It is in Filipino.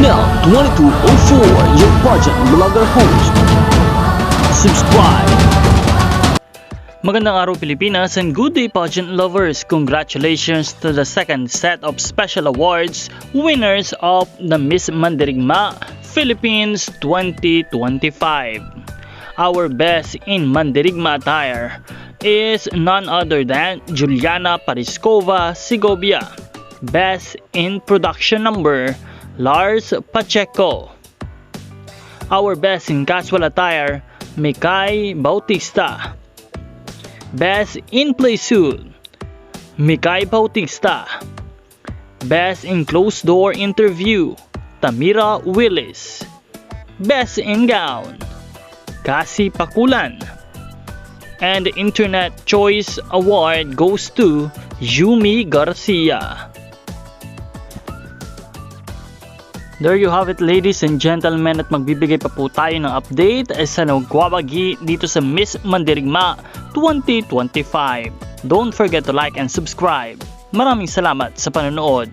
Mel 2204, your pageant vlogger host. Subscribe. Magandang araw Pilipinas and good day pageant lovers! Congratulations to the second set of special awards winners of the Miss Mandirigma Philippines 2025. Our best in Mandirigma attire is none other than Juliana Pariskova Segovia. Best in production number, Lars Pacheco. Our best in casual attire, Mikay Bautista. Best in play suit, Mikay Bautista. Best in closed door interview, Tamira Willis. Best in gown, Cassie Pakulan. And the Internet Choice Award goes to Yumi Garcia. There you have it, ladies and gentlemen, at magbibigay pa po tayo ng update sa nagwawagi dito sa Miss Mandirigma 2025. Don't forget to like and subscribe. Maraming salamat sa panonood.